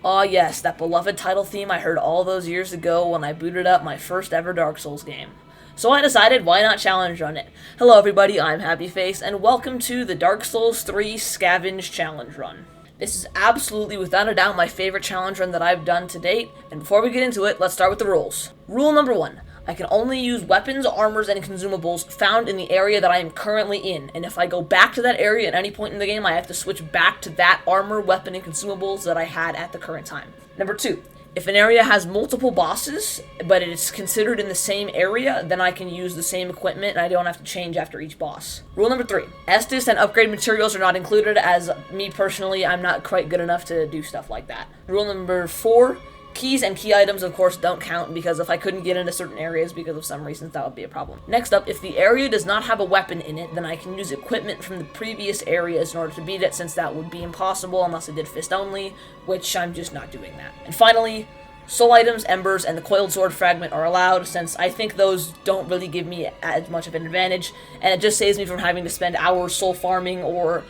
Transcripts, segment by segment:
Ah yes, that beloved title theme I heard all those years ago when I booted up my first ever Dark Souls game. So I decided, why not challenge run it? Hello everybody, I'm Happyface, and welcome to the Dark Souls 3 Scavenge Challenge Run. This is absolutely, without a doubt, my favorite challenge run that I've done to date, and before we get into it, let's start with the rules. Rule number 1. I can only use weapons, armors, and consumables found in the area that I am currently in, and if I go back to that area at any point in the game, I have to switch back to that armor, weapon, and consumables that I had at the current time. Number 2. If an area has multiple bosses, but it is considered in the same area, then I can use the same equipment and I don't have to change after each boss. Rule number 3. Estus and upgrade materials are not included, as me personally, I'm not quite good enough to do stuff like that. Rule number 4. Keys and key items, of course, don't count, because if I couldn't get into certain areas because of some reasons, that would be a problem. Next up, if the area does not have a weapon in it, then I can use equipment from the previous areas in order to beat it, since that would be impossible unless I did fist only, which I'm just not doing that. And finally, soul items, embers, and the coiled sword fragment are allowed, since I think those don't really give me as much of an advantage, and it just saves me from having to spend hours soul farming or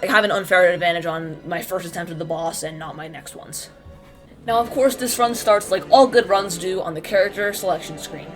have an unfair advantage on my first attempt at the boss and not my next ones. Now, of course, this run starts like all good runs do on the character selection screen.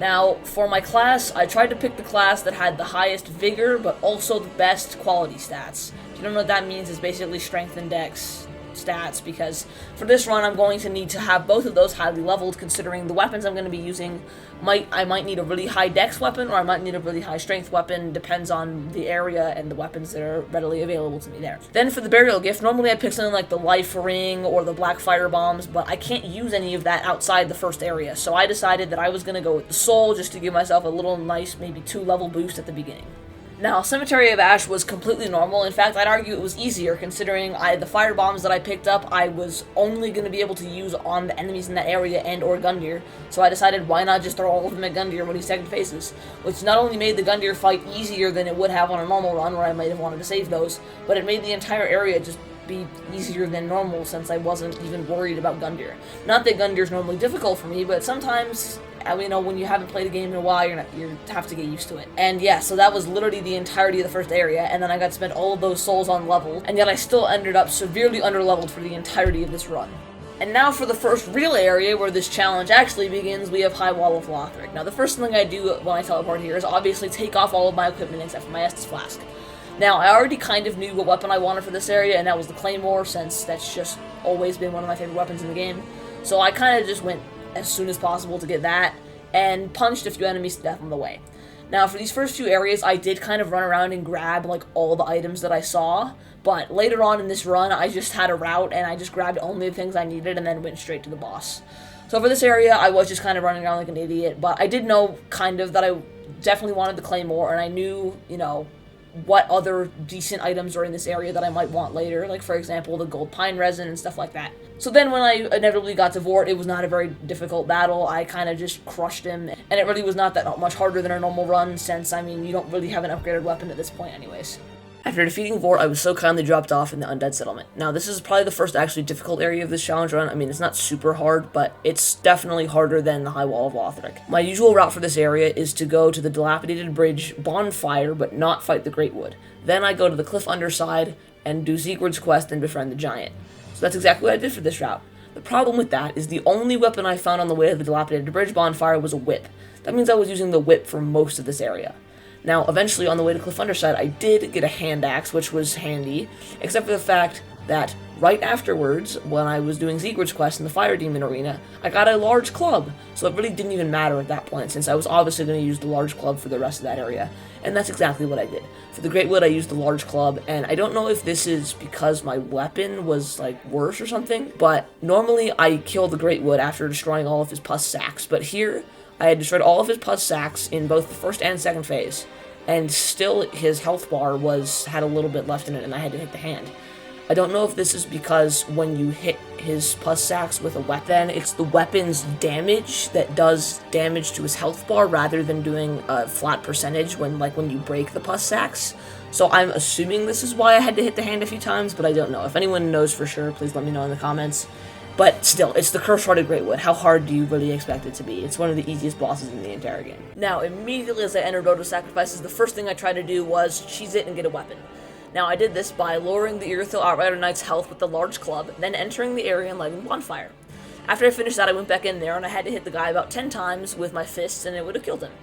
Now, for my class, I tried to pick the class that had the highest vigor, but also the best quality stats. If you don't know what that means, it's basically strength and dex stats, because for this run, I'm going to need to have both of those highly leveled, considering the weapons I'm going to be using, I might need a really high dex weapon, or I might need a really high strength weapon, depends on the area and the weapons that are readily available to me there. Then for the burial gift, normally I pick something like the life ring or the black fire bombs, but I can't use any of that outside the first area, so I decided that I was going to go with the soul, just to give myself a little nice, maybe 2-level boost at the beginning. Now, Cemetery of Ash was completely normal. In fact, I'd argue it was easier, considering the fire bombs that I picked up, I was only going to be able to use on the enemies in that area and or Gundyr, so I decided why not just throw all of them at Gundyr when he second phases, which not only made the Gundyr fight easier than it would have on a normal run, where I might have wanted to save those, but it made the entire area just be easier than normal, since I wasn't even worried about Gundyr. Not that Gundyr's normally difficult for me, but sometimes, you know, when you haven't played a game in a while, you have to get used to it. And yeah, so that was literally the entirety of the first area, and then I got to spend all of those souls on level, and yet I still ended up severely underleveled for the entirety of this run. And now for the first real area where this challenge actually begins, we have High Wall of Lothric. Now, the first thing I do when I teleport here is obviously take off all of my equipment except for my Estus Flask. Now, I already kind of knew what weapon I wanted for this area, and that was the Claymore, since that's just always been one of my favorite weapons in the game. So I kind of just went as soon as possible to get that, and punched a few enemies to death on the way. Now, for these first few areas, I did kind of run around and grab, like, all the items that I saw, but later on in this run, I just had a route, and I just grabbed only the things I needed, and then went straight to the boss. So for this area, I was just kind of running around like an idiot, but I did know, kind of, that I definitely wanted the Claymore, and I knew, you know, what other decent items are in this area that I might want later, like, for example, the gold pine resin and stuff like that. So then when I inevitably got to Vort, it was not a very difficult battle. I kind of just crushed him, and it really was not that much harder than a normal run, since, I mean, you don't really have an upgraded weapon at this point anyways. After defeating Vort, I was so kindly dropped off in the Undead Settlement. Now, this is probably the first actually difficult area of this challenge run. I mean, it's not super hard, but it's definitely harder than the High Wall of Lothric. My usual route for this area is to go to the Dilapidated Bridge bonfire, but not fight the Great Wood. Then I go to the cliff underside and do Siegward's quest and befriend the giant. So that's exactly what I did for this route. The problem with that is the only weapon I found on the way to the Dilapidated Bridge bonfire was a whip. That means I was using the whip for most of this area. Now, eventually, on the way to Cliff Underside, I did get a hand axe, which was handy, except for the fact that right afterwards, when I was doing Siegward's quest in the Fire Demon Arena, I got a large club, so it really didn't even matter at that point, since I was obviously going to use the large club for the rest of that area, and that's exactly what I did. For the Great Wood, I used the large club, and I don't know if this is because my weapon was, like, worse or something, but normally I kill the Great Wood after destroying all of his pus sacks, but here, I had destroyed all of his pus sacks in both the first and second phase, and still his health bar had a little bit left in it, and I had to hit the hand. I don't know if this is because when you hit his pus sacks with a weapon, it's the weapon's damage that does damage to his health bar rather than doing a flat percentage when you break the pus sacks. So I'm assuming this is why I had to hit the hand a few times, but I don't know. If anyone knows for sure, please let me know in the comments. But still, it's the Curse-Hearted Greatwood. How hard do you really expect it to be? It's one of the easiest bosses in the entire game. Now, immediately as I entered Road to Sacrifices, the first thing I tried to do was cheese it and get a weapon. Now, I did this by lowering the Irithyll Outrider Knight's health with the large club, then entering the area and lighting the bonfire. After I finished that, I went back in there, and I had to hit the guy about 10 times with my fists, and it would have killed him.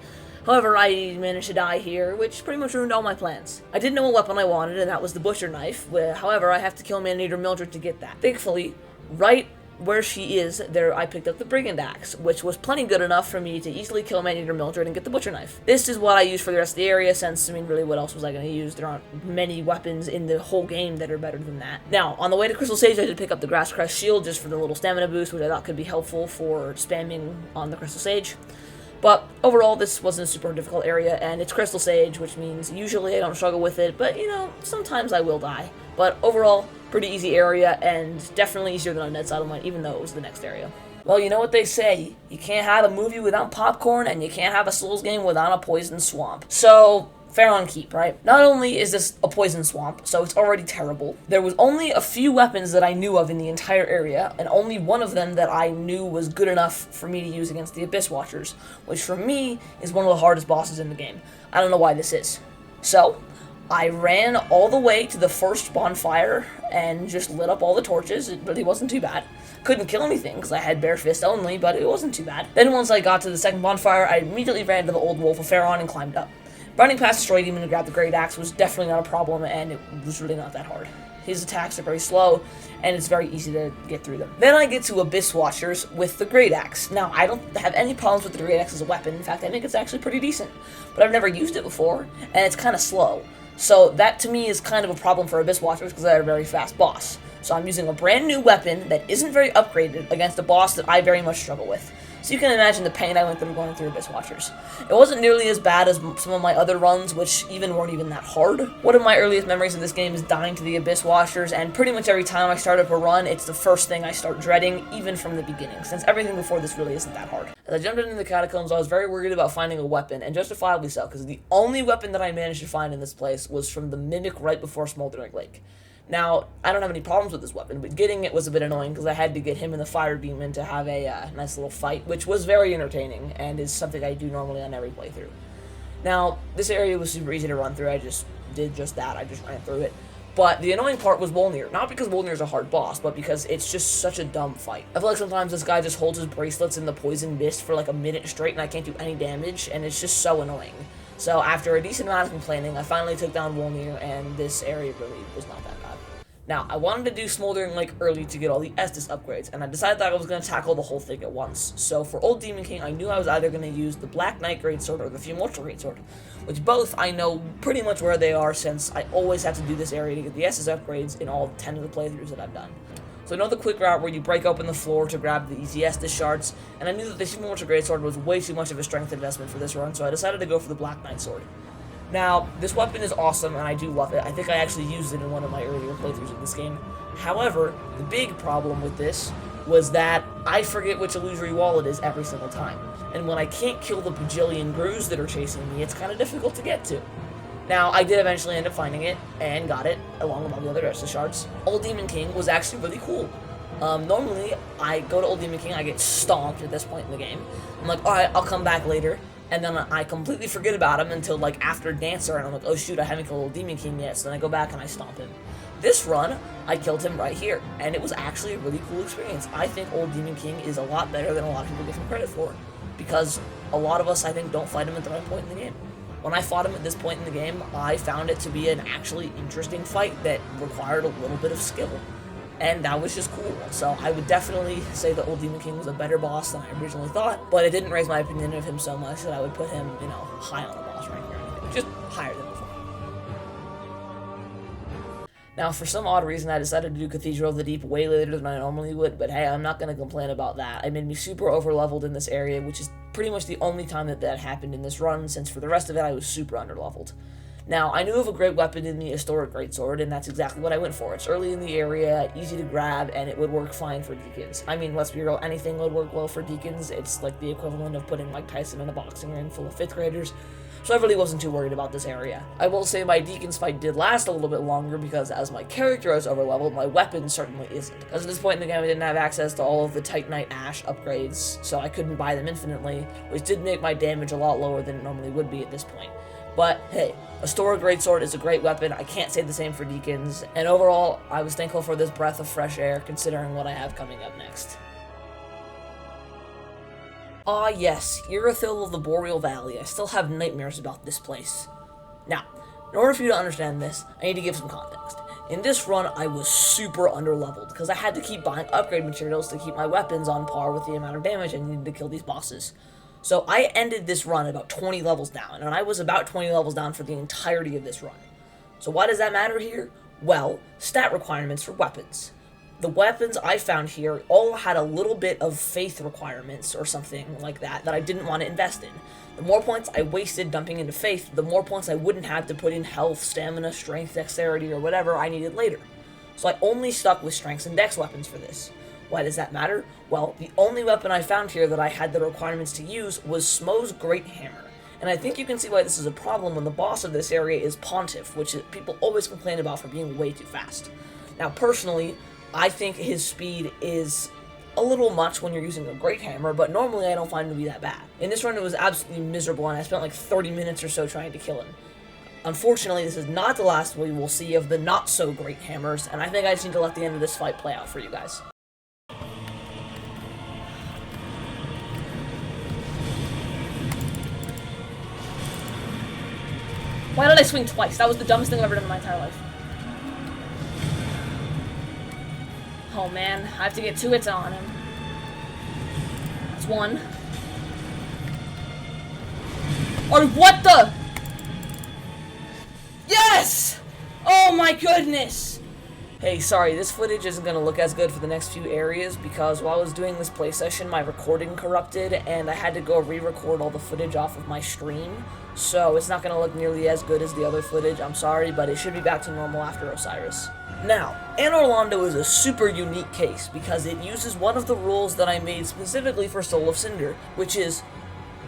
However, I managed to die here, which pretty much ruined all my plans. I did know what weapon I wanted, and that was the Butcher Knife. However, I have to kill Man-Eater Mildred to get that. Thankfully, right where she is, there I picked up the Brigand Axe, which was plenty good enough for me to easily kill Man-Eater Mildred and get the Butcher Knife. This is what I use for the rest of the area, since, I mean, really, what else was I going to use? There aren't many weapons in the whole game that are better than that. Now, on the way to Crystal Sage, I did pick up the Grass Crest Shield just for the little stamina boost, which I thought could be helpful for spamming on the Crystal Sage. But overall, this wasn't a super difficult area, and it's Crystal Sage, which means usually I don't struggle with it, but, you know, sometimes I will die. But overall, pretty easy area, and definitely easier than Undead Settlement, even though it was the next area. Well, you know what they say, you can't have a movie without popcorn, and you can't have a Souls game without a poison swamp. So, Faron Keep, right? Not only is this a poison swamp, so it's already terrible, there was only a few weapons that I knew of in the entire area, and only one of them that I knew was good enough for me to use against the Abyss Watchers, which for me is one of the hardest bosses in the game. I don't know why this is. So, I ran all the way to the first bonfire and just lit up all the torches. It really wasn't too bad. Couldn't kill anything because I had bare fist only, but it wasn't too bad. Then once I got to the second bonfire, I immediately ran to the Old Wolf of Faron and climbed up. Running past the Destroy Demon to grab the Great Axe was definitely not a problem, and it was really not that hard. His attacks are very slow, and it's very easy to get through them. Then I get to Abyss Watchers with the Great Axe. Now, I don't have any problems with the Great Axe as a weapon. In fact, I think it's actually pretty decent. But I've never used it before, and it's kind of slow. So that, to me, is kind of a problem for Abyss Watchers because they're a very fast boss. So I'm using a brand new weapon that isn't very upgraded against a boss that I very much struggle with. So you can imagine the pain I went through going through Abyss Watchers. It wasn't nearly as bad as some of my other runs, which weren't even that hard. One of my earliest memories of this game is dying to the Abyss Watchers, and pretty much every time I start up a run, it's the first thing I start dreading, even from the beginning, since everything before this really isn't that hard. As I jumped into the catacombs, I was very worried about finding a weapon, and justifiably so, because the only weapon that I managed to find in this place was from the Mimic right before Smoldering Lake. Now, I don't have any problems with this weapon, but getting it was a bit annoying because I had to get him and the Fire Demon to have a nice little fight, which was very entertaining and is something I do normally on every playthrough. Now, this area was super easy to run through. I just did just that. I just ran through it. But the annoying part was Wolnir. Not because Wolnir is a hard boss, but because it's just such a dumb fight. I feel like sometimes this guy just holds his bracelets in the poison mist for like a minute straight and I can't do any damage, and it's just so annoying. So after a decent amount of complaining, I finally took down Wolnir, and this area really was not that bad. Now, I wanted to do Smoldering Lake early to get all the Estus upgrades, and I decided that I was going to tackle the whole thing at once. So for Old Demon King, I knew I was either going to use the Black Knight Greatsword or the Fumultural Greatsword, which both I know pretty much where they are since I always have to do this area to get the Estus upgrades in all 10 of the playthroughs that I've done. So I know the quick route where you break open the floor to grab the easy Estus shards, and I knew that the Fumultural Greatsword was way too much of a strength investment for this run, so I decided to go for the Black Knight Sword. Now, this weapon is awesome, and I do love it. I think I actually used it in one of my earlier playthroughs of this game. However, the big problem with this was that I forget which illusory wall it is every single time. And when I can't kill the bajillion Grus that are chasing me, it's kind of difficult to get to. Now, I did eventually end up finding it, and got it, along with all the other Estus shards. Old Demon King was actually really cool. Normally, I go to Old Demon King, I get stomped at this point in the game. I'm like, alright, I'll come back later. And then I completely forget about him until, like, after Dancer, and I'm like, oh shoot, I haven't killed Old Demon King yet, so then I go back and I stomp him. This run, I killed him right here, and it was actually a really cool experience. I think Old Demon King is a lot better than a lot of people give him credit for, because a lot of us, I think, don't fight him at the right point in the game. When I fought him at this point in the game, I found it to be an actually interesting fight that required a little bit of skill. And that was just cool. So I would definitely say that Old Demon King was a better boss than I originally thought, but it didn't raise my opinion of him so much that I would put him, you know, high on the boss rank or anything. Just higher than before. Now, for some odd reason, I decided to do Cathedral of the Deep way later than I normally would, but hey, I'm not going to complain about that. It made me super over-leveled in this area, which is pretty much the only time that happened in this run, since for the rest of it, I was super under-leveled. Now, I knew of a great weapon in the Historic Greatsword, and that's exactly what I went for. It's early in the area, easy to grab, and it would work fine for Deacons. I mean, let's be real, anything would work well for Deacons. It's like the equivalent of putting Mike Tyson in a boxing ring full of 5th graders, so I really wasn't too worried about this area. I will say my Deacons fight did last a little bit longer because as my character is overleveled, my weapon certainly isn't. Because at this point in the game, I didn't have access to all of the Titanite Ash upgrades, so I couldn't buy them infinitely, which did make my damage a lot lower than it normally would be at this point. But hey, a Stora Greatsword is a great weapon. I can't say the same for Deacons, and overall, I was thankful for this breath of fresh air considering what I have coming up next. Ah yes, Irithyll of the Boreal Valley. I still have nightmares about this place. Now, in order for you to understand this, I need to give some context. In this run, I was super underleveled, because I had to keep buying upgrade materials to keep my weapons on par with the amount of damage I needed to kill these bosses. So I ended this run about 20 levels down, and I was about 20 levels down for the entirety of this run. So why does that matter here? Well, stat requirements for weapons. The weapons I found here all had a little bit of faith requirements or something like that I didn't want to invest in. The more points I wasted dumping into faith, the more points I wouldn't have to put in health, stamina, strength, dexterity, or whatever I needed later. So I only stuck with strengths and dex weapons for this. Why does that matter? Well, the only weapon I found here that I had the requirements to use was Smo's Great Hammer. And I think you can see why this is a problem when the boss of this area is Pontiff, which people always complain about for being way too fast. Now, personally, I think his speed is a little much when you're using a Great Hammer, but normally I don't find him to be that bad. In this run, it was absolutely miserable, and I spent like 30 minutes or so trying to kill him. Unfortunately, this is not the last we will see of the not-so-great hammers, and I think I just need to let the end of this fight play out for you guys. Why did I swing twice? That was the dumbest thing I've ever done in my entire life. Oh man, I have to get 2 hits on him. That's 1. Oh, what the? Yes! Oh my goodness! Hey, sorry, this footage isn't going to look as good for the next few areas because while I was doing this play session, my recording corrupted and I had to go re-record all the footage off of my stream. So it's not going to look nearly as good as the other footage, I'm sorry, but it should be back to normal after Osiris. Now, Anor Londo is a super unique case because it uses one of the rules that I made specifically for Soul of Cinder, which is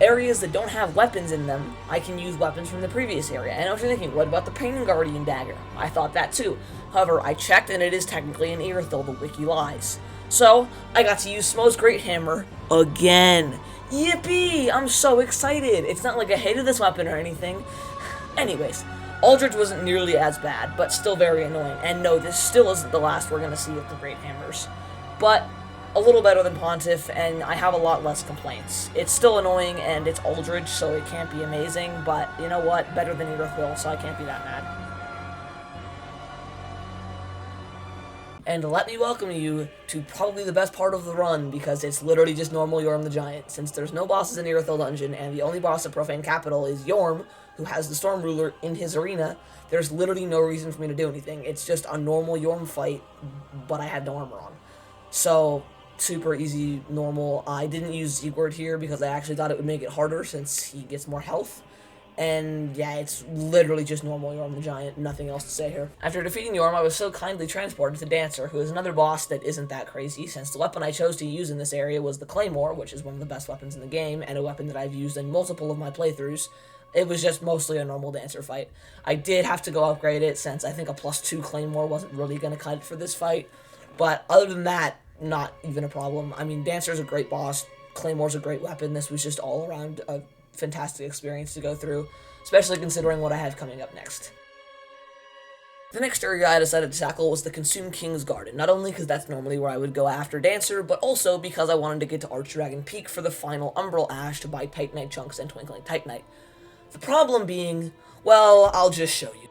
areas that don't have weapons in them, I can use weapons from the previous area. And I know what you're thinking, what about the Pain Guardian dagger? I thought that too. However, I checked and it is technically an Irithyll, the wiki lies. So, I got to use Smo's Great Hammer again. Yippee! I'm so excited! It's not like I hated this weapon or anything. Anyways, Aldrich wasn't nearly as bad, but still very annoying. And no, this still isn't the last we're gonna see with the Great Hammers. But a little better than Pontiff, and I have a lot less complaints. It's still annoying, and it's Aldrich, so it can't be amazing, but you know what? Better than Irithyll, so I can't be that mad. And let me welcome you to probably the best part of the run, because it's literally just normal Yorm the Giant. Since there's no bosses in Irithyll Dungeon, and the only boss at Profane Capital is Yorm, who has the Storm Ruler in his arena, there's literally no reason for me to do anything. It's just a normal Yorm fight, but I had no armor on. So, super easy, normal. I didn't use Sigurd here because I actually thought it would make it harder since he gets more health. And yeah, it's literally just normal Yorm the Giant, nothing else to say here. After defeating Yorm, I was so kindly transported to Dancer, who is another boss that isn't that crazy, since the weapon I chose to use in this area was the Claymore, which is one of the best weapons in the game, and a weapon that I've used in multiple of my playthroughs. It was just mostly a normal Dancer fight. I did have to go upgrade it, since I think a +2 Claymore wasn't really going to cut it for this fight, but other than that, not even a problem. I mean, Dancer's a great boss, Claymore's a great weapon, this was just all around a fantastic experience to go through, especially considering what I have coming up next. The next area I decided to tackle was the Consume King's Garden, not only because that's normally where I would go after Dancer, but also because I wanted to get to Archdragon Peak for the final Umbral Ash to buy Titanite chunks and Twinkling Titanite. The problem being, well, I'll just show you.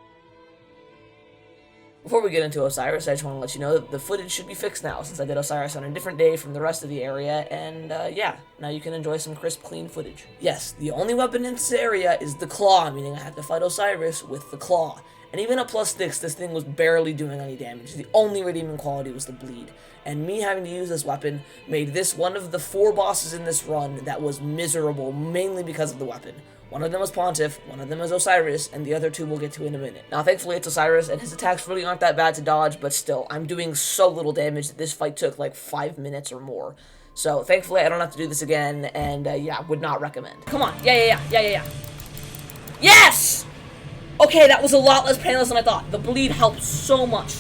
Before we get into Osiris, I just want to let you know that the footage should be fixed now, since I did Osiris on a different day from the rest of the area, and yeah, now you can enjoy some crisp, clean footage. Yes, the only weapon in this area is the Claw, meaning I have to fight Osiris with the Claw. And even at +6, this thing was barely doing any damage. The only redeeming quality was the bleed. And me having to use this weapon made this one of the 4 bosses in this run that was miserable, mainly because of the weapon. One of them was Pontiff, one of them is Osiris, and the other 2 we'll get to in a minute. Now, thankfully, it's Osiris, and his attacks really aren't that bad to dodge, but still, I'm doing so little damage that this fight took like 5 minutes or more. So, thankfully, I don't have to do this again, and yeah, would not recommend. Come on, yeah. Yes! Okay, that was a lot less painless than I thought. The bleed helped so much.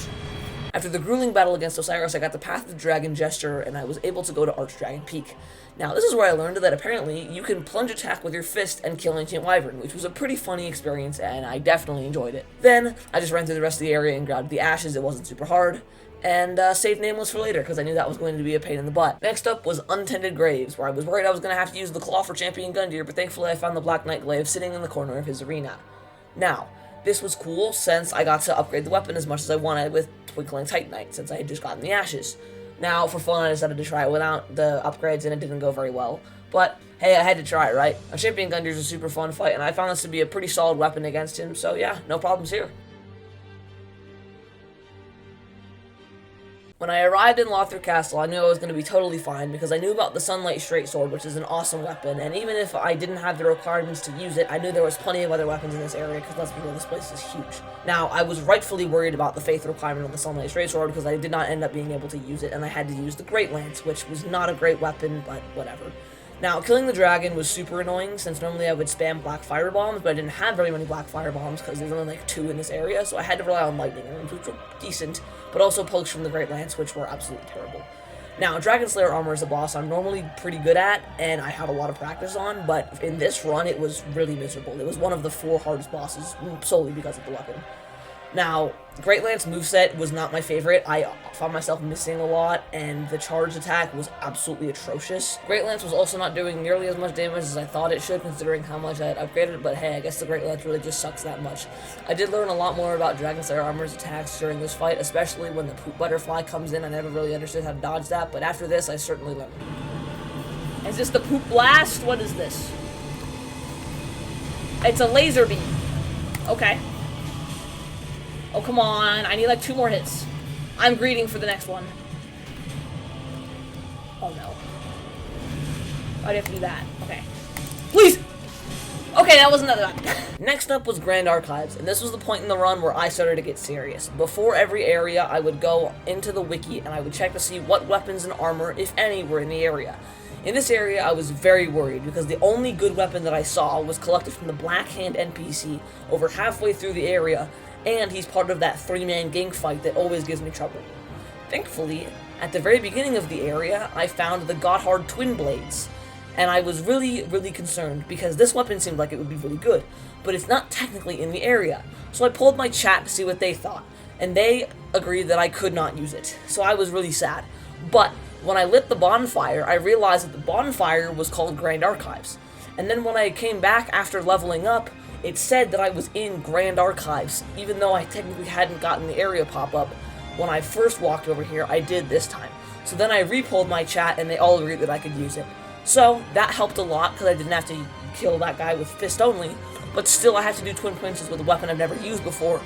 After the grueling battle against Osiris, I got the Path of the Dragon gesture, and I was able to go to Archdragon Peak. Now, this is where I learned that apparently you can plunge attack with your fist and kill Ancient Wyvern, which was a pretty funny experience, and I definitely enjoyed it. Then, I just ran through the rest of the area and grabbed the ashes. It wasn't super hard. And saved Nameless for later, because I knew that was going to be a pain in the butt. Next up was Untended Graves, where I was worried I was going to have to use the Claw for Champion Gundyr, but thankfully I found the Black Knight Glaive sitting in the corner of his arena. Now, this was cool since I got to upgrade the weapon as much as I wanted with Twinkling Titanite, since I had just gotten the ashes. Now, for fun, I decided to try it without the upgrades, and it didn't go very well. But, hey, I had to try it, right? A Champion Gundyr is a super fun fight, and I found this to be a pretty solid weapon against him, so yeah, no problems here. When I arrived in Lothar Castle, I knew I was going to be totally fine, because I knew about the Sunlight Straight Sword, which is an awesome weapon, and even if I didn't have the requirements to use it, I knew there was plenty of other weapons in this area, because let's be real, this place is huge. Now, I was rightfully worried about the Faith requirement on the Sunlight Straight Sword, because I did not end up being able to use it, and I had to use the Great Lance, which was not a great weapon, but whatever. Now, killing the dragon was super annoying, since normally I would spam black fire bombs, but I didn't have very many black fire bombs, because there's only like 2 in this area, so I had to rely on lightning arms, which were decent, but also pokes from the Great Lance, which were absolutely terrible. Now, Dragon Slayer armor is a boss I'm normally pretty good at, and I have a lot of practice on, but in this run, it was really miserable. It was one of the 4 hardest bosses, solely because of the weapon. Now, Great Lance moveset was not my favorite. I found myself missing a lot, and the charge attack was absolutely atrocious. Great Lance was also not doing nearly as much damage as I thought it should, considering how much I had upgraded, but hey, I guess the Great Lance really just sucks that much. I did learn a lot more about Dragon Slayer armor's attacks during this fight, especially when the Poop Butterfly comes in. I never really understood how to dodge that, but after this, I certainly learned. Is this the Poop Blast? What is this? It's a laser beam. Okay. Oh, come on. I need like 2 more hits. I'm greeting for the next one. Oh, no. Why do I have to do that? Okay. Please! Okay, that wasn't that bad. Next up was Grand Archives, and this was the point in the run where I started to get serious. Before every area, I would go into the wiki, and I would check to see what weapons and armor, if any, were in the area. In this area, I was very worried, because the only good weapon that I saw was collected from the Black Hand NPC over halfway through the area, and he's part of that 3-man gang fight that always gives me trouble. Thankfully, at the very beginning of the area, I found the Gotthard Twin Blades, and I was really, really concerned, because this weapon seemed like it would be really good, but it's not technically in the area. So I pulled my chat to see what they thought, and they agreed that I could not use it, so I was really sad. But when I lit the bonfire, I realized that the bonfire was called Grand Archives, and then when I came back after leveling up, it said that I was in Grand Archives, even though I technically hadn't gotten the area pop-up. When I first walked over here, I did this time. So then I re-pulled my chat, and they all agreed that I could use it. So, that helped a lot, because I didn't have to kill that guy with fist only, but still I had to do Twin Princes with a weapon I've never used before,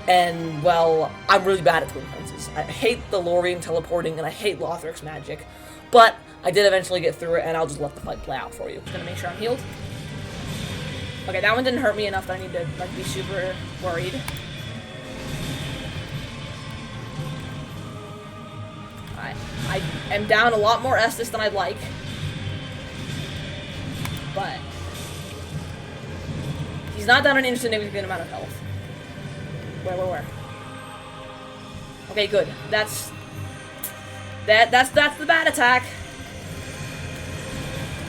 and, well, I'm really bad at Twin Princes. I hate the Lorien teleporting, and I hate Lothar's magic, but I did eventually get through it, and I'll just let the fight play out for you. Just gonna make sure I'm healed. Okay, that one didn't hurt me enough that I need to, like, be super worried. Alright, I am down a lot more Estus than I'd like. But he's not down an insignificant amount of health. Where? Okay, good. That's the bad attack.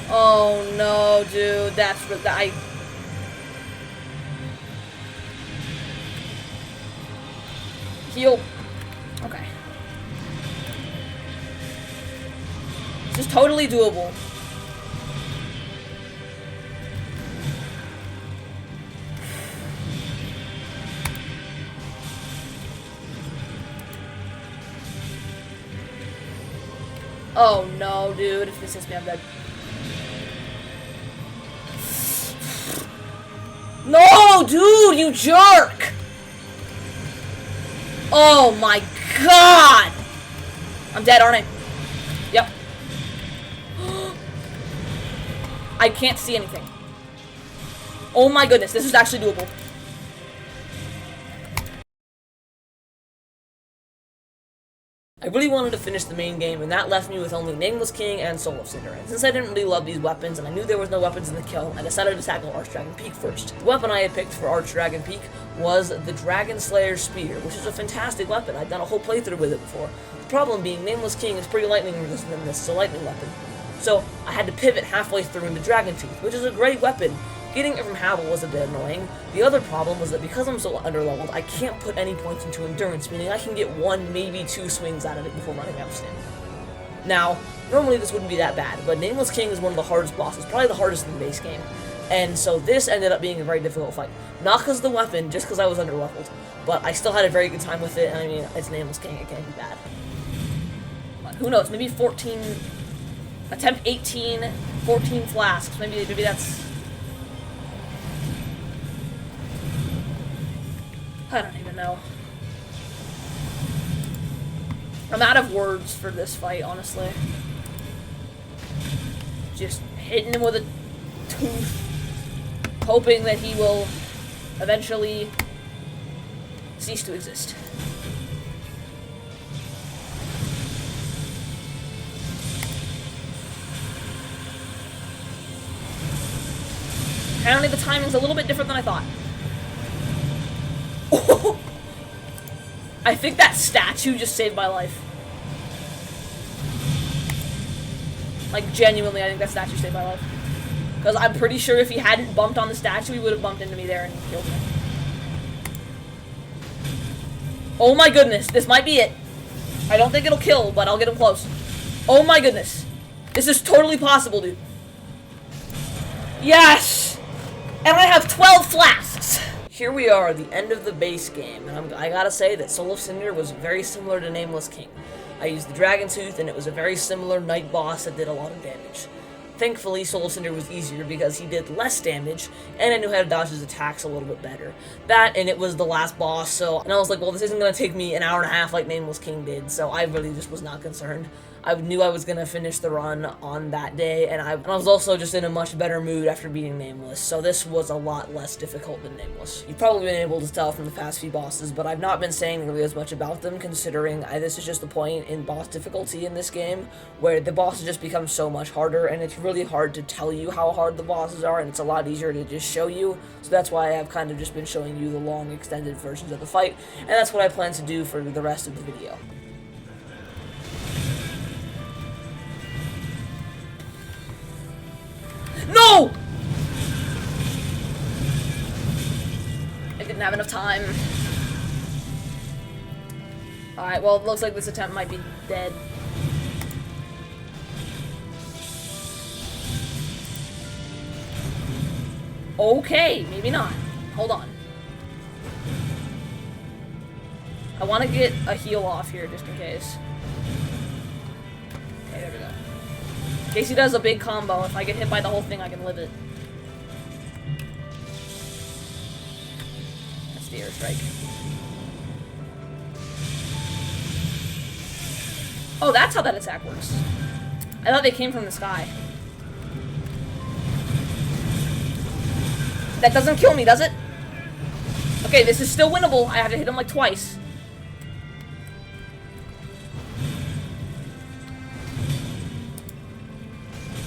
Oh no, dude, heal. Okay. This is totally doable. Oh no, dude. If this hits me, I'm dead. No, dude, you jerk! Oh my god! I'm dead, aren't I? Yep. I can't see anything. Oh my goodness, this is actually doable. I really wanted to finish the main game, and that left me with only Nameless King and Soul of Cinder. And since I didn't really love these weapons, and I knew there was no weapons in the kill, I decided to tackle Archdragon Peak first. The weapon I had picked for Archdragon Peak was the Dragon Slayer Spear, which is a fantastic weapon. I'd done a whole playthrough with it before. The problem being, Nameless King is pretty lightning resistant in this, it's a lightning weapon. So I had to pivot halfway through into Dragon Tooth, which is a great weapon. Getting it from Havel was a bit annoying. The other problem was that because I'm so underleveled, I can't put any points into Endurance, meaning I can get 1, maybe 2 swings out of it before running out of stamina. Now, normally this wouldn't be that bad, but Nameless King is one of the hardest bosses, probably the hardest in the base game. And so this ended up being a very difficult fight. Not because of the weapon, just because I was underleveled. But I still had a very good time with it, and I mean, it's Nameless King, it can't be bad. But who knows, maybe 14... Attempt 18, 14 flasks, maybe that's... I don't even know. I'm out of words for this fight, honestly. Just hitting him with a tooth, hoping that he will eventually cease to exist. Apparently the timing's a little bit different than I thought. I think that statue just saved my life. Like, genuinely, I think that statue saved my life. Because I'm pretty sure if he hadn't bumped on the statue, he would have bumped into me there and killed me. Oh my goodness, this might be it. I don't think it'll kill, but I'll get him close. Oh my goodness. This is totally possible, dude. Yes! And I have 12 flasks! Here we are, the end of the base game, and I gotta say that Soul of Cinder was very similar to Nameless King. I used the Dragon Tooth, and it was a very similar night boss that did a lot of damage. Thankfully, Soul of Cinder was easier because he did less damage, and I knew how to dodge his attacks a little bit better. That, and it was the last boss, and I was like, well, this isn't gonna take me an hour and a half like Nameless King did, so I really just was not concerned. I knew I was gonna finish the run on that day, and I was also just in a much better mood after beating Nameless, so this was a lot less difficult than Nameless. You've probably been able to tell from the past few bosses, but I've not been saying really as much about them, considering this is just the point in boss difficulty in this game, where the bosses just become so much harder, and it's really hard to tell you how hard the bosses are, and it's a lot easier to just show you, so that's why I've kind of just been showing you the long, extended versions of the fight, and that's what I plan to do for the rest of the video. No! I didn't have enough time. Alright, well, it looks like this attempt might be dead. Okay, maybe not. Hold on. I want to get a heal off here just in case. Okay, there we go. In case he does a big combo, if I get hit by the whole thing, I can live it. That's the airstrike. Oh, that's how that attack works. I thought they came from the sky. That doesn't kill me, does it? Okay, this is still winnable. I have to hit him like twice.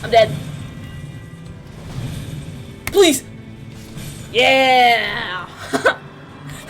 I'm dead. Please! Yeah!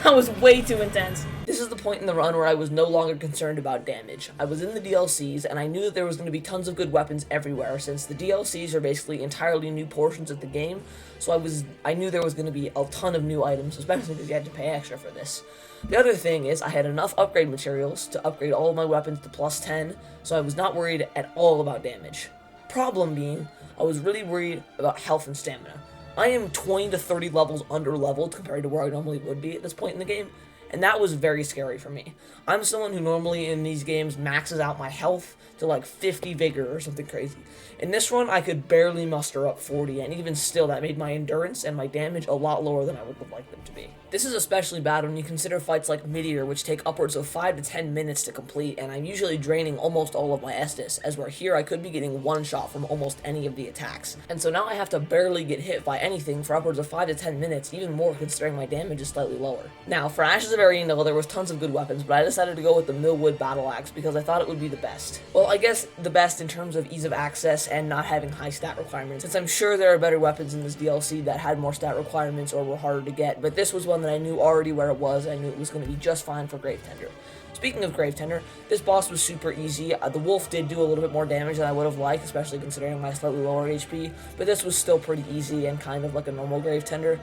That was way too intense. This is the point in the run where I was no longer concerned about damage. I was in the DLCs, and I knew that there was going to be tons of good weapons everywhere, since the DLCs are basically entirely new portions of the game, so I knew there was going to be a ton of new items, especially because you had to pay extra for this. The other thing is, I had enough upgrade materials to upgrade all of my weapons to +10, so I was not worried at all about damage. Problem being, I was really worried about health and stamina. I am 20 to 30 levels under-leveled compared to where I normally would be at this point in the game, and that was very scary for me. I'm someone who normally in these games maxes out my health to like 50 vigor or something crazy. In this run, I could barely muster up 40, and even still, that made my endurance and my damage a lot lower than I would like them to be. This is especially bad when you consider fights like Meteor, which take upwards of 5 to 10 minutes to complete, and I'm usually draining almost all of my Estus, as where here I could be getting one shot from almost any of the attacks. And so now I have to barely get hit by anything for upwards of 5 to 10 minutes, even more considering my damage is slightly lower. Now, for Ashes of very end, there was tons of good weapons, but I decided to go with the Millwood Battle Axe because I thought it would be the best. Well, I guess the best in terms of ease of access and not having high stat requirements, since I'm sure there are better weapons in this DLC that had more stat requirements or were harder to get, but this was one that I knew already where it was. I knew it was going to be just fine for Grave Tender. Speaking of Grave Tender, this boss was super easy. The wolf did do a little bit more damage than I would have liked, especially considering my slightly lower HP, but this was still pretty easy and kind of like a normal Grave Tender.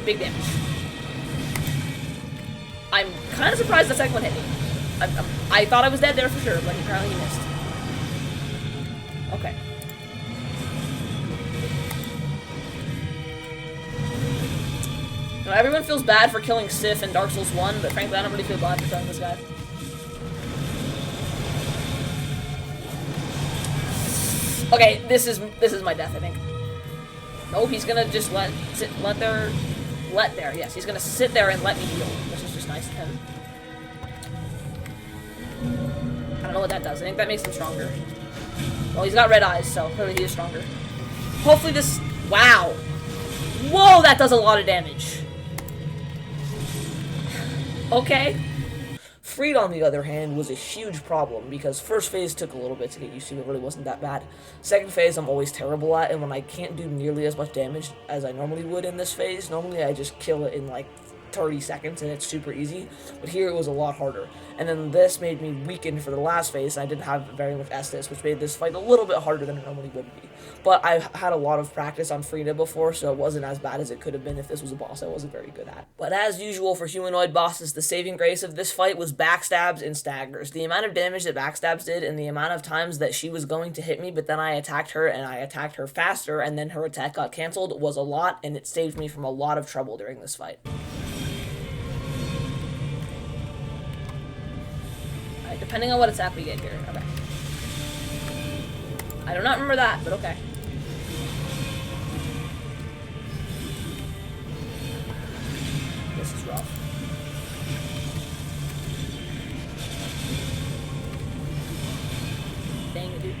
Big damage. I'm kind of surprised the second one hit me. I thought I was dead there for sure, but apparently he missed. Okay. Now, everyone feels bad for killing Sif in Dark Souls 1, but frankly I don't really feel bad for killing this guy. Okay, this is my death, I think. No, he's gonna just yes, he's gonna sit there and let me heal, which is just nice of him. I don't know what that does. I think that makes him stronger. Well, he's got red eyes, so clearly he is stronger. Hopefully this... Wow! Whoa, that does a lot of damage. Okay. Freed, on the other hand, was a huge problem because first phase took a little bit to get used to. It really wasn't that bad. Second phase I'm always terrible at, and when I can't do nearly as much damage as I normally would in this phase, normally I just kill it in like 30 seconds and it's super easy, but here it was a lot harder. And then this made me weakened for the last phase, and I didn't have very much Estus, which made this fight a little bit harder than it normally would be. But I've had a lot of practice on Frida before, so it wasn't as bad as it could have been if this was a boss I wasn't very good at. But as usual for humanoid bosses, the saving grace of this fight was backstabs and staggers. The amount of damage that backstabs did and the amount of times that she was going to hit me, but then I attacked her and I attacked her faster and then her attack got cancelled was a lot, and it saved me from a lot of trouble during this fight. Depending on what attack we get here. Okay. I do not remember that, but okay. This is rough. Dang it, dude.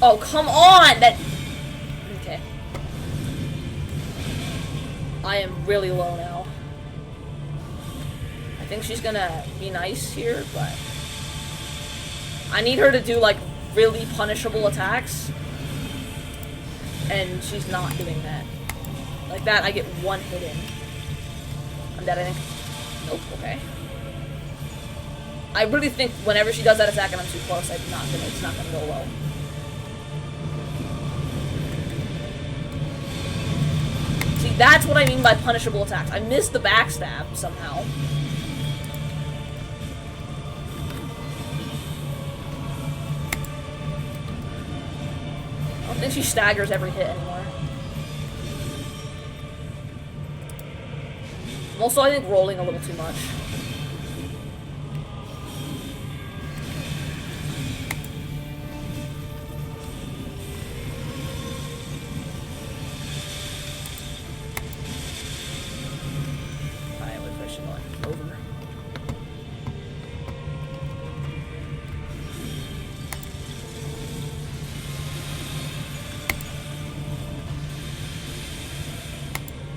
Oh, come on! That... Okay. I am really low now. I think she's gonna be nice here, but I need her to do like really punishable attacks, and she's not doing that. Like that, I get one hit in. I'm dead, I think. Nope. Okay. I really think whenever she does that attack and I'm too close, it's not gonna go well. See, that's what I mean by punishable attacks. I missed the backstab somehow. I don't think she staggers every hit anymore. Also, I think rolling a little too much. Alright, we're pushing on over.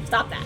Stop that.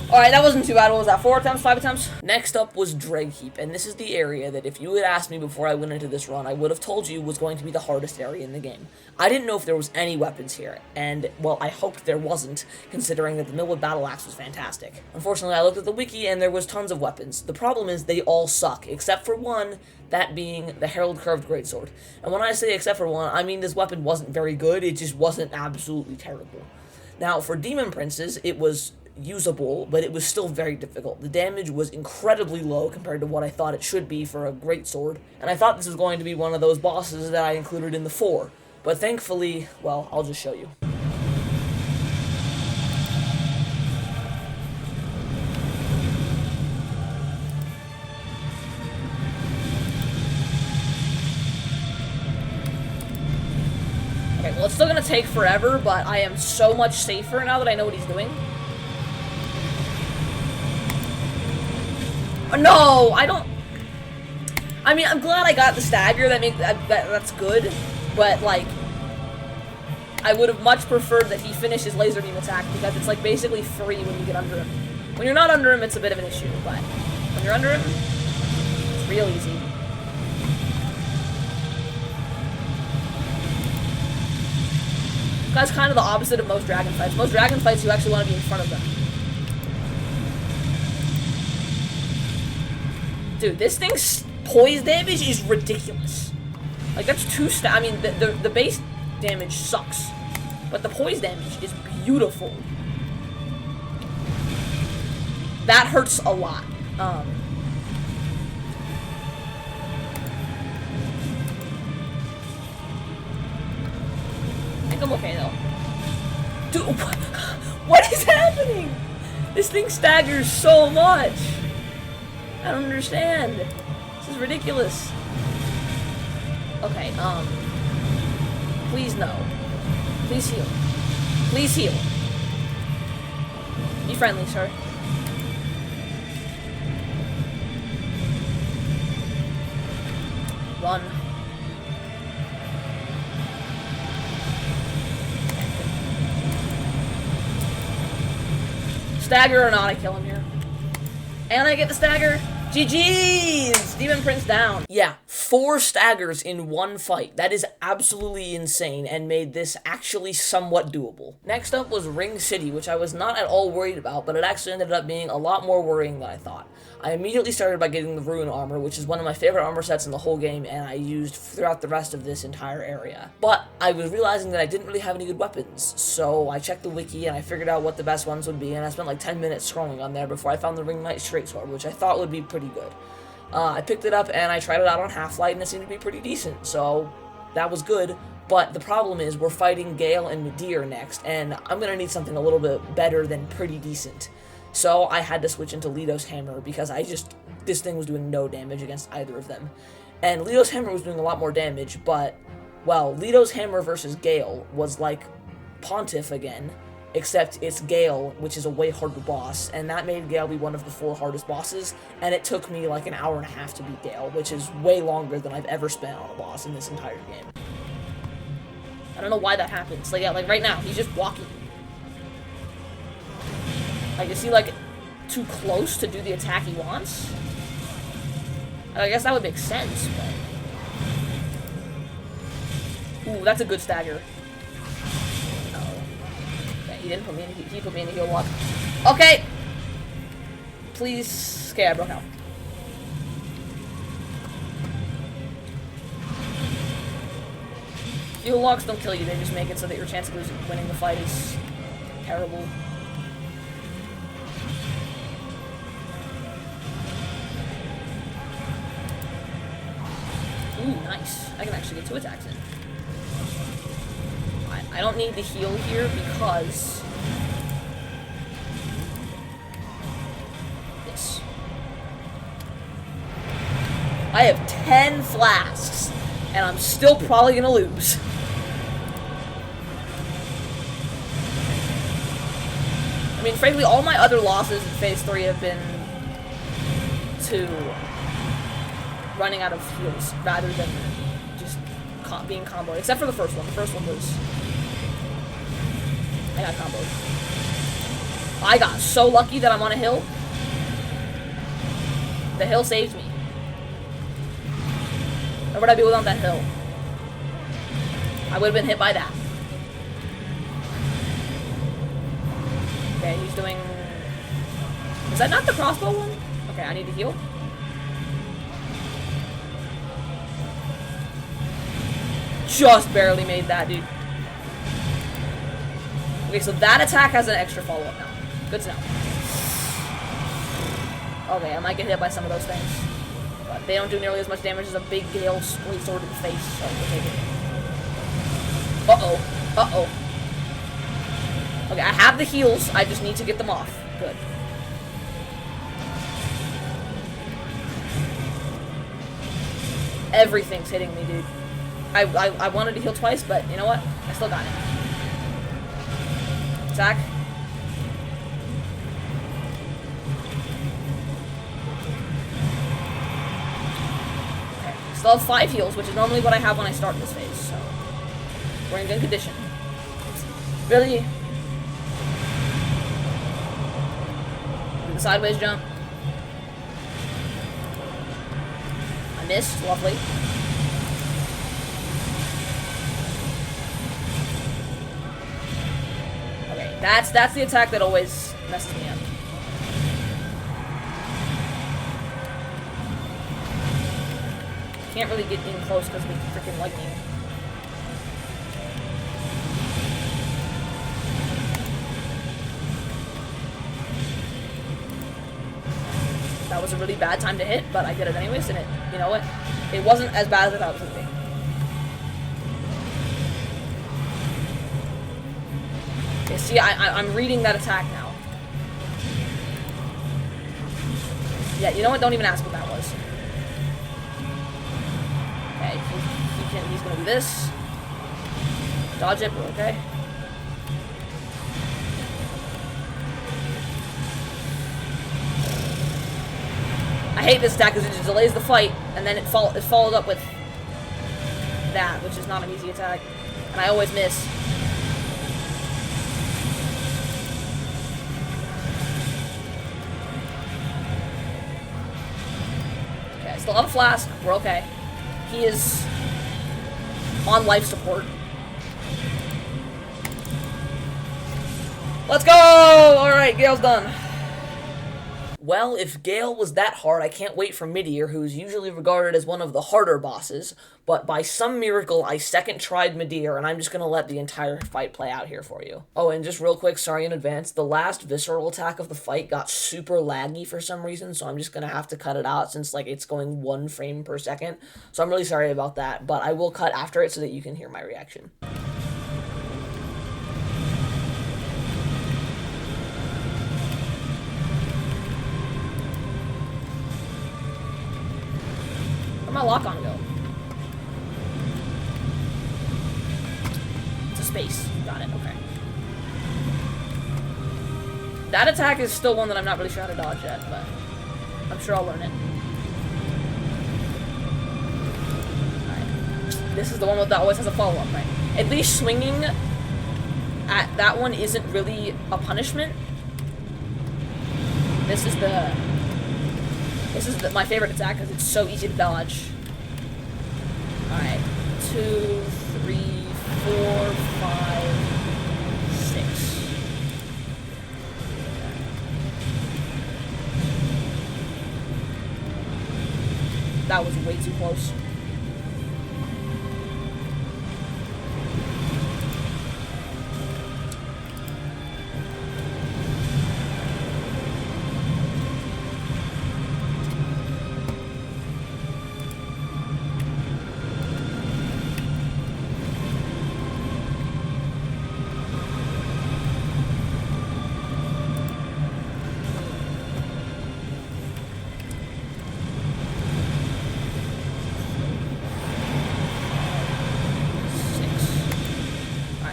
Alright, that wasn't too bad. What was that, 4 attempts, 5 attempts? Next up was Dreg Heap, and this is the area that if you had asked me before I went into this run, I would have told you was going to be the hardest area in the game. I didn't know if there was any weapons here, and, well, I hoped there wasn't, considering that the Millwood Battle Axe was fantastic. Unfortunately, I looked at the wiki, and there was tons of weapons. The problem is they all suck, except for one, that being the Herald Curved Greatsword. And when I say except for one, I mean this weapon wasn't very good, it just wasn't absolutely terrible. Now, for Demon Princes, it was usable, but it was still very difficult. The damage was incredibly low compared to what I thought it should be for a greatsword, and I thought this was going to be one of those bosses that I included in the 4, but thankfully, well, I'll just show you. Okay, well, it's still gonna take forever, but I am so much safer now that I know what he's doing. No, I don't... I mean, I'm glad I got the stagger, that's good, but, like, I would have much preferred that he finish his laser beam attack, because it's, like, basically free when you get under him. When you're not under him, it's a bit of an issue, but when you're under him, it's real easy. That's kind of the opposite of most dragon fights. Most dragon fights, you actually want to be in front of them. Dude, this thing's poise damage is ridiculous. Like, that's I mean, the base damage sucks, but the poise damage is beautiful. That hurts a lot. I think I'm okay, though. Dude, what is happening? This thing staggers so much. I don't understand. This is ridiculous. Okay, please no. Please heal. Please heal. Be friendly, sir. Run. Stagger or not, I kill him here. And I get the stagger. GG's! Demon Prince down. Yeah, 4 staggers in one fight. That is absolutely insane and made this actually somewhat doable. Next up was Ring City, which I was not at all worried about, but it actually ended up being a lot more worrying than I thought. I immediately started by getting the Ruin Armor, which is one of my favorite armor sets in the whole game, and I used throughout the rest of this entire area. But I was realizing that I didn't really have any good weapons, so I checked the wiki and I figured out what the best ones would be, and I spent like 10 minutes scrolling on there before I found the Ring Knight Straight Sword, which I thought would be pretty good. I picked it up and I tried it out on Half-Light, and it seemed to be pretty decent, so that was good. But the problem is we're fighting Gale and Midir next, and I'm gonna need something a little bit better than pretty decent. So I had to switch into Leto's Hammer because this thing was doing no damage against either of them. And Leto's Hammer was doing a lot more damage, but, well, Leto's Hammer versus Gale was like Pontiff again, except it's Gale, which is a way harder boss, and that made Gale be one of the 4 hardest bosses, and it took me like an hour and a half to beat Gale, which is way longer than I've ever spent on a boss in this entire game. I don't know why that happens. Like, yeah, like right now, he's just walking. Like, is he, like, too close to do the attack he wants? I guess that would make sense, but... Ooh, that's a good stagger. Oh. Okay, he didn't put me in, he put me in the heal lock. Okay! Please... Okay, I broke out. Heal locks don't kill you, they just make it so that your chance of winning the fight is terrible. Ooh, nice. I can actually get 2 attacks in. I don't need to heal here because... this. I have 10 flasks, and I'm still probably gonna lose. I mean, frankly, all my other losses in Phase 3 have been to running out of heals rather than just being comboed. Except for the first one. The first one was... I got comboed. I got so lucky that I'm on a hill. The hill saved me. Where would I be without that hill? I would have been hit by that. Okay, he's doing... Is that not the crossbow one? Okay, I need to heal. Just barely made that, dude. Okay, so that attack has an extra follow-up now. Good to know. Okay, I might get hit by some of those things. But they don't do nearly as much damage as a big Gale straight sword in the face, so we'll take it. Uh-oh. Uh-oh. Okay, I have the heals, I just need to get them off. Good. Everything's hitting me, dude. I wanted to heal twice, but you know what? I still got it. Attack. still have 5 heals, which is normally what I have when I start this phase, so we're in good condition. Really? Do the sideways jump. I missed, lovely. Okay, that's the attack that always messes me up. Can't really get in close because of the freaking lightning. That was a really bad time to hit, but I did it anyways, and you know what? It wasn't as bad as I thought it was going to be. Okay, see, I'm reading that attack now. Yeah, you know what? Don't even ask what that was. Okay, he's gonna do this. Dodge it, we're okay. I hate this attack because it just delays the fight, and then it followed up with that, which is not an easy attack. And I always miss. Okay, I still have a flask. We're okay. He is on life support. Let's go! Alright, Gale's done. Well, if Gale was that hard, I can't wait for Midir, who's usually regarded as one of the harder bosses, but by some miracle, I second tried Midir, and I'm just gonna let the entire fight play out here for you. Oh, and just real quick, sorry in advance, the last visceral attack of the fight got super laggy for some reason, so I'm just gonna have to cut it out since, like, it's going 1 frame per second, so I'm really sorry about that, but I will cut after it so that you can hear my reaction. My lock on go. It's a space. Got it, okay. That attack is still one that I'm not really sure how to dodge yet, but I'm sure I'll learn it. Alright. This is the one that always has a follow-up, right? At least swinging at that one isn't really a punishment. This is my favorite attack because it's so easy to dodge. Alright. 2, 3, 4, 5, 6. That was way too close.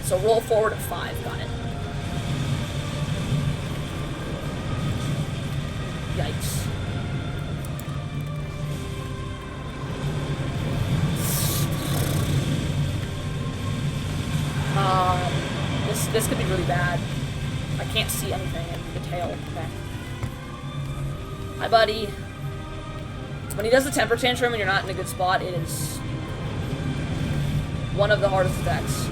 So roll forward at 5, got it. Yikes. This could be really bad. I can't see anything in the tail. Okay. Hi, buddy. When he does the temper tantrum and you're not in a good spot, it is one of the hardest attacks.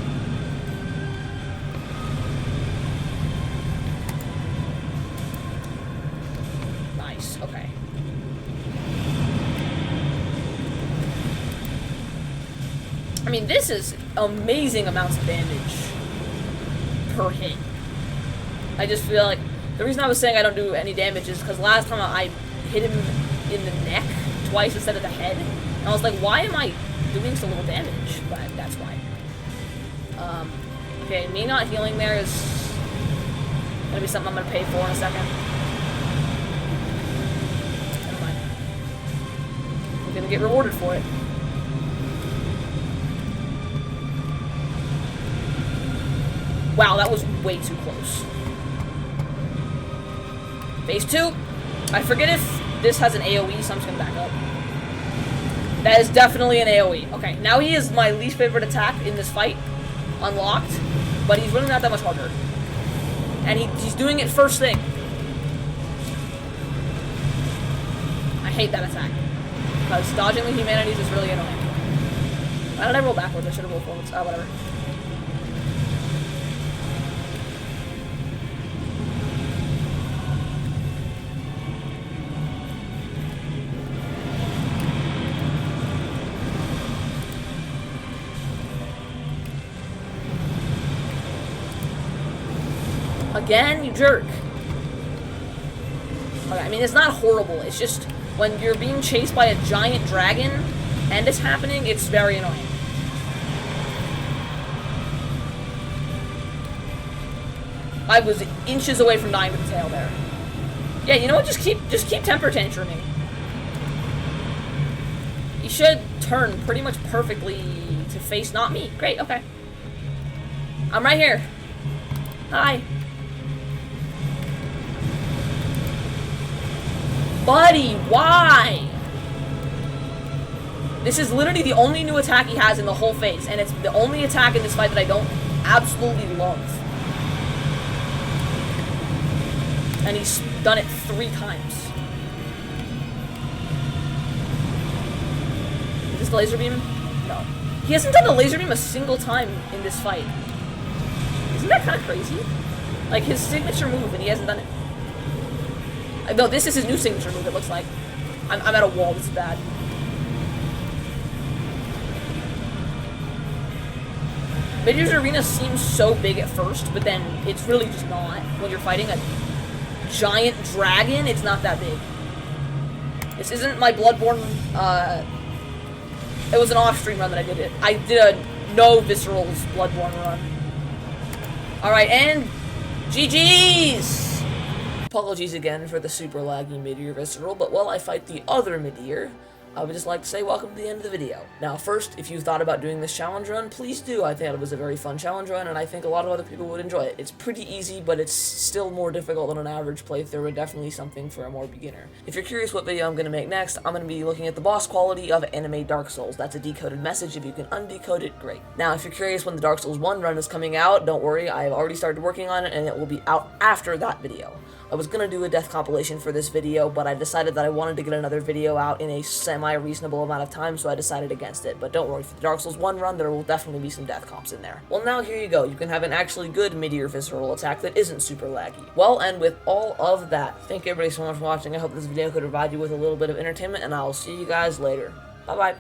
Okay. I mean, this is amazing amounts of damage per hit. I just feel like the reason I was saying I don't do any damage is because last time I hit him in the neck twice instead of the head, and I was like, why am I doing so little damage? But that's why. Okay, me not healing there is gonna be something I'm gonna pay for in a second. I'm gonna get rewarded for it. Wow, that was way too close. Phase 2. I forget if this has an AoE, so I'm just gonna back up. That is definitely an AoE. Okay, now he is my least favorite attack in this fight. Unlocked. But he's really not that much harder. And he's doing it first thing. I hate that attack. Because dodging the humanities is really annoying. Why did I roll backwards? I should have rolled forwards. Oh, whatever. Again, you jerk. Okay, I mean, it's not horrible. It's just when you're being chased by a giant dragon and it's happening, it's very annoying. I was inches away from dying to the tail there. Yeah, you know what? Just keep temper tantruming. You should turn pretty much perfectly to face not me. Great, okay. I'm right here. Hi. Buddy, why? This is literally the only new attack he has in the whole phase, and it's the only attack in this fight that I don't absolutely love. And he's done it 3 times. Is this the laser beam? No. He hasn't done the laser beam a single time in this fight. Isn't that kind of crazy? Like, his signature move, and he hasn't done it. No, this is his new signature move, it looks like. I'm at a wall, this is bad. Midier's Arena seems so big at first, but then it's really just not. When you're fighting a giant dragon, it's not that big. This isn't my Bloodborne, it was an off-stream run that I did it. I did a no Visceral's Bloodborne run. Alright, and GG's! Apologies again for the super laggy Midier Visceral, but while I fight the other Midier, I would just like to say welcome to the end of the video. Now first, if you thought about doing this challenge run, please do. I think it was a very fun challenge run, and I think a lot of other people would enjoy it. It's pretty easy, but it's still more difficult than an average playthrough, and definitely something for a more beginner. If you're curious what video I'm going to make next, I'm going to be looking at the boss quality of anime Dark Souls. That's a decoded message. If you can undecode it, great. Now, if you're curious when the Dark Souls 1 run is coming out, don't worry, I've already started working on it, and it will be out after that video. I was going to do a death compilation for this video, but I decided that I wanted to get another video out in a semi-reasonable amount of time, so I decided against it. But don't worry, for the Dark Souls 1 run, there will definitely be some death comps in there. Well, now here you go. You can have an actually good Midier Visceral attack that isn't super laggy. Well, and with all of that, thank you everybody so much for watching. I hope this video could provide you with a little bit of entertainment, and I'll see you guys later. Bye-bye.